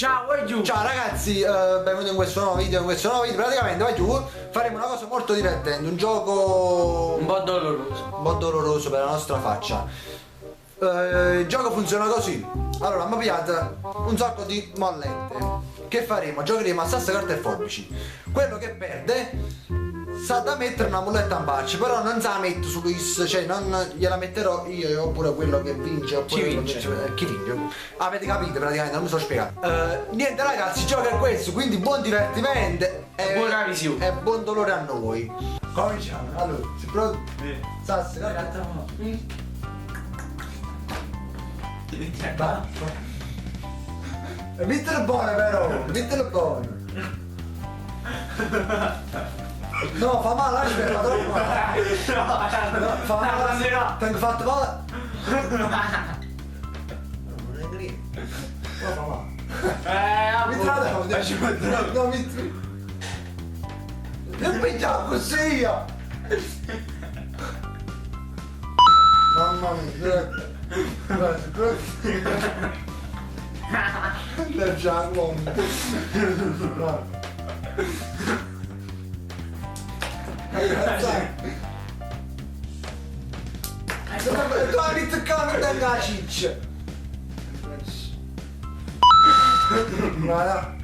Ciao, vai giù. Ciao ragazzi, benvenuti in questo nuovo video. Praticamente vai giù, faremo una cosa molto divertente, un gioco Un po' doloroso. un po' doloroso per la nostra faccia. Il gioco funziona così. Allora, abbiamo pigliato un sacco di mollette. Che faremo? Giocheremo a sasse, carta e forbici. Quello che perde sa da mettere una molletta in faccia, però non sa la metto su Luis, cioè non gliela metterò io oppure quello che vince oppure Chi vince? chi vince. Avete capito praticamente, non mi so spiegare. Niente ragazzi, il gioco è questo, quindi buon divertimento Buona visione. e buon dolore a noi. Cominciamo, allora, si pronti? Sasse, carta. Mettilo buono però, mettilo buono. No, fa male, lascia, fa troppo male. No, fa male. Ti hanno fatto male. Non è green. No, fa male. Metti la tavola, no, metti. Non pigliamo così io. Mamma mia, grazie. Leggiamo. No. Tu hai toccato dalla ciccia. Guarda.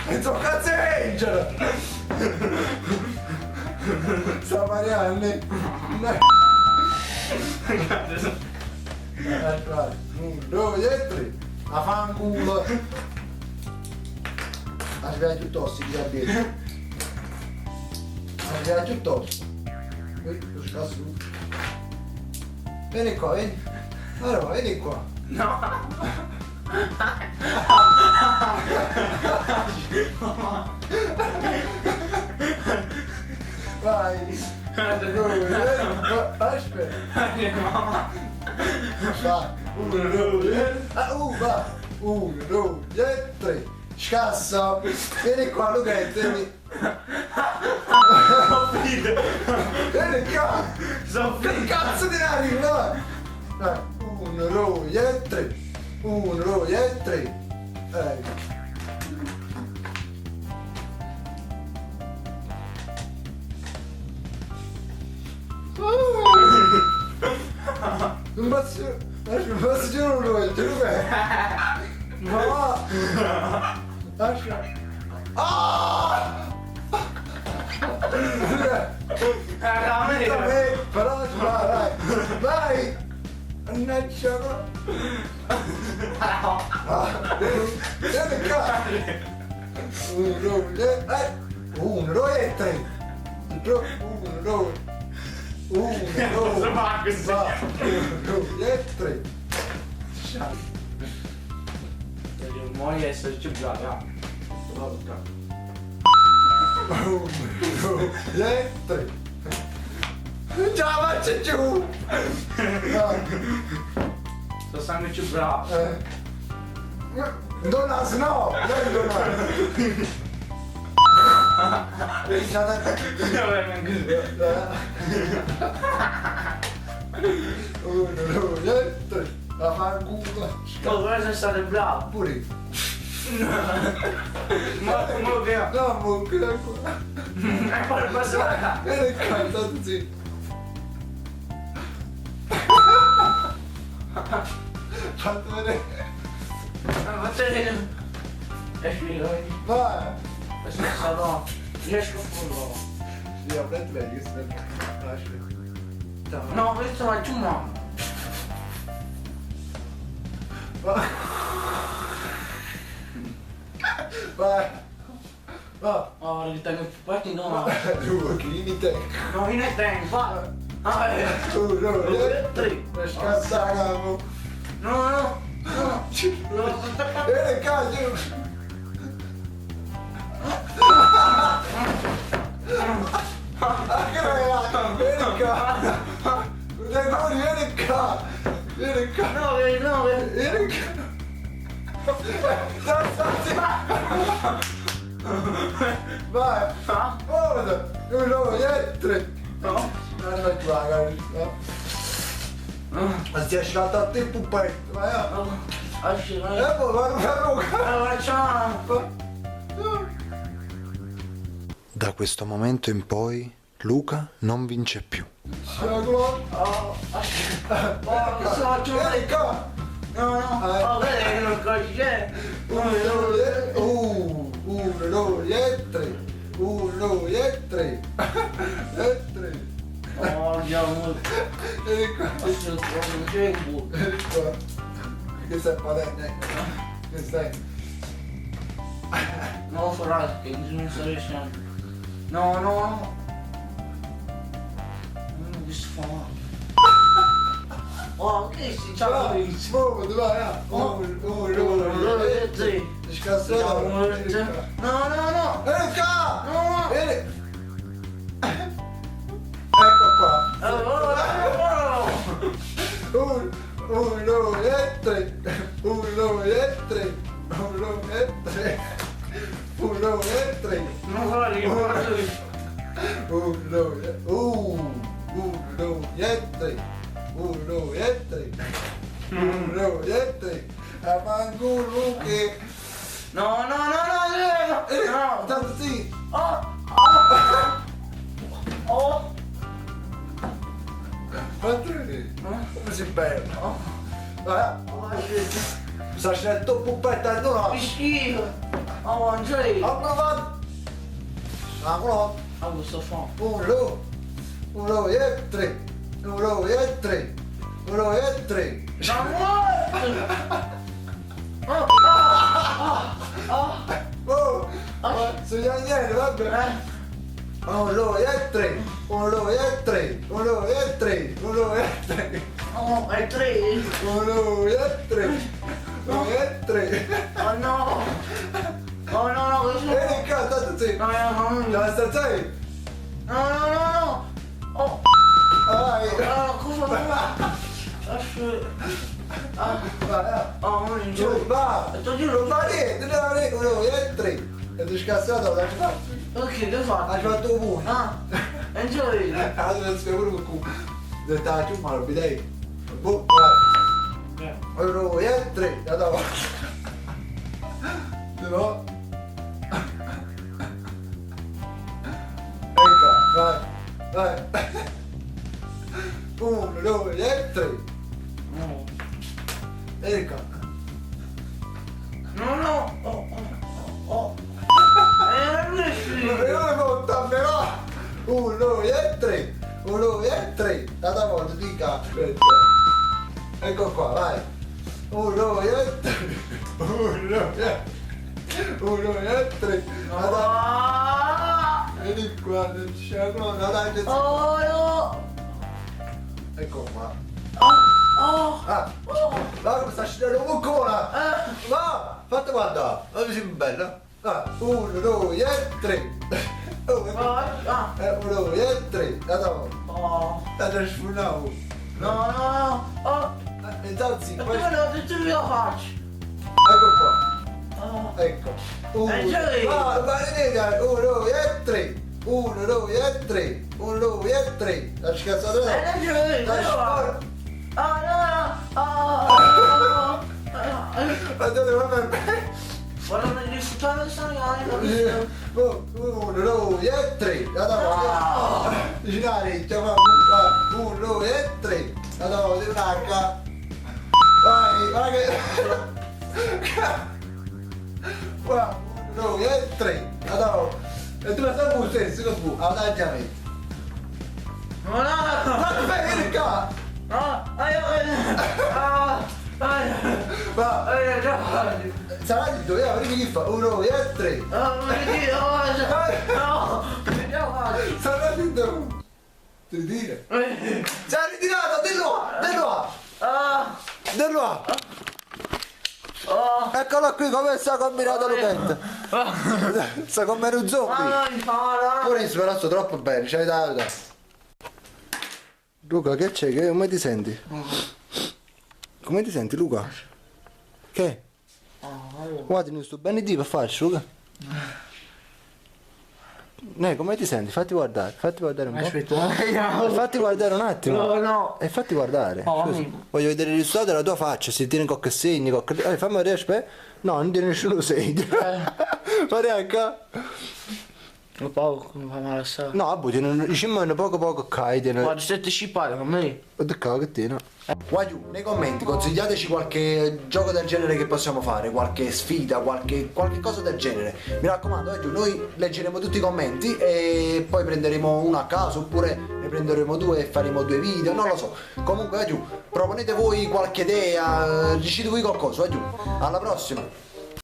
E tu cazzo è angelo! Sta Marianne! Vai, 1, 2, 3! A fanculo! Aspetta piuttosto, ti da dietro! Aspetta piuttosto! Lo scasso tu! Vieni qua, vieni! Allora, vieni qua! No. Vai! Aspetta! Vai! 1, 2, va! 1, 2, 3! Scassa! Vieni qua, Lucretto, vieni! Vieni qua! Che cazzo di arriva? Vai! 1, 2, 3! 1, 2, 3! Non posso dire un roglio, dov'è? No! Lascia! Ah! Però vai! Vai! Mannaggia! Vieni qua! 1, 2, 1, 2, 3! 1, 2, 1, 2, fa così? 1, 2, 3! Muoio essere più bravo. 1, 2, 3! Già faccio giù! Sto sempre più bravo. Donas no! Non donas! Uno, due, tre! La fanculo! Oh, voi siete stati bravi. Pure io! Ma come lo vediamo? No, mucca qua! E poi passa la cara. Vieni qua, state zitto! Fatto vedere! Faccio vedere. È finito. Vai! Questo è stato. Riesco a farlo. Sì, aspetta, vedi, aspetta. No, questo va giù no. Vai! Vai! Va! Oh, li tengo più forti no. Due, chini te! No, in è tempo, va. Ah, 1, 2, 3. 3! Scassagamo! No, no. No. Vieni qua, giù! Vieni qua! Demoni, vieni qua! Vieni qua! No, no. Vieni qua! Vai! Ah, Guarda! 1, 2, 3! no. Guarda qua, guarda. Ma stia sciolta a te puppetto, vai! Asci, vai. Poi guarda! Facciamo. Da questo momento in poi Luca non vince più. Oh, asci. Oh, che faccio? Vieni qua! No, no. Oh, vedi che non c'è. 1, 2, 1, 2, 3! 1, 2, 3! E 3! Oh, andiamo. Vieni qua! Questo non c'è buono. Vieni qua! Che stai facendo? Che stai? No, farà che non sta riuscendo. No, no. Che sfama. Oh, che si c'ha Vai, qui? muoviti, vai, ah. 1, 2, 3! Scassato! No, no, no. Vieni qua! No. Vieni! Ecco qua! Oh, 1, 2, 3! 1, 2, 3! 1, 2, 3! 1, 2, 3! non fa che guarda. 1, 2, 1, 2, 3! 1, 2, 3! 1, 2, 3! A fanculo che... No, no, no, no, no. Tanto sì! Oh, oh. Oh. Quanto è? Come si bella? Oh. Oh, shit. Sta scelto puppetta no! Che schifo. Oh, Angeli. Ha provato! Ha provato! Ah, questo fa. 1, 2, 3! 1, 2, 3! 1, 2, 3! Non vuoi. Oh, oh, Oh! Sugli niente, vabbè! 1, 2, 3! 1, 2, 3! 1, 2, 3! 1, 2, 3! oh, è tre. 1, 2, 3! 1, 2, 3! Oh no. Oh no, no, questo. Vieni qua, tanto sì! No, no, no, no. Dove sta sei? No, no, no, no. Oh, Vai! cosa fa? Ah, Vai! oh, non in giù. Giù, va! Sto giù, Non fa niente, non fa niente, 1, 2, 3! E tu scassato, l'hai fatto? ok, che fa? Hai fatto un punto! Ah, enjoy. Allora non si pure con culo! Dove sta giù, ma lo vedete? Boh, vai! 1, 2, 3! Da dopo! No? Ecco, vai! Vai! 1, 2, 3! No, Ecco! no, no. Oh, oh, oh. Non riesci. Non mi conta però! 1, 2, 3! 1, 2, 3! Data volta, dica! Aspetta! Ecco qua, vai! 1, 2, 3! 1, 2, 3! Ah. Vedi qua, non c'è no, dai, Oh, no. ecco qua! Oh, Ah! oh. Va come sta scendendo un buccola! Ah. Va! Fate guardare! Ma mi sembra bella! Va! 1, 2, 3! Oh, Ah. 1, 2, 3! Data volta! Oh. Data sfunavo! No, no, no. Oh. Intanzi, Tu questo... lo tu lo faccio. Ecco qua! Oh. Ecco! 1, Angeli! va! Vedete! 1, 2, 3! 1, 2, 3! 1, 2, 3! La scazzata da... Angeli, Dai, dove va? sport! Ah, no. Ma dove va bene? Guarda, non gli sto parlando, 1, 2, 3! Data volta! Ah. Girare, ci fa 1, 2, 3! Data volta, un'arca! Vai, vai che... Qua, 1, 2, 3! Data volta! E tu la sai pure stesso, che fu? Adagiamento! No, no. Ma vieni qua! Ah, Va! Sarà di dove? Vedi che fa? 1, 2, 3! Sarà di dove? Ti dire? Si è ritirato, dillo! Dillo! Dillo! Eccolo qui come sta combinato Lucetta! Sta come un zombie! Pure sperato troppo bene, c'hai dato! Luca, che c'è? Come ti senti? Come ti senti, Luca? Che? Guarda, non sto bene di per farci, Luca. Come ti senti? Fatti guardare un po'. Aspetta, Fatti guardare un attimo. no. E fatti guardare. Oh, Scusa, amico. voglio vedere il risultato della tua faccia, se tieni qualche segno, fammi vedere, aspetta. No, non tiene nessuno segno. Fare anche. Un po' mi fa male assai. No, vabbè, diciamo poco cai, Guarda, siete scippati con me. che tiene. Guagliù, nei commenti consigliateci qualche gioco del genere che possiamo fare, qualche sfida, qualche cosa del genere. Mi raccomando, Guagliù, noi leggeremo tutti i commenti e poi prenderemo uno a caso oppure ne prenderemo due e faremo due video, non lo so. Comunque, Guagliù, proponete voi qualche idea, decidete voi qualcosa, Guagliù. Alla prossima!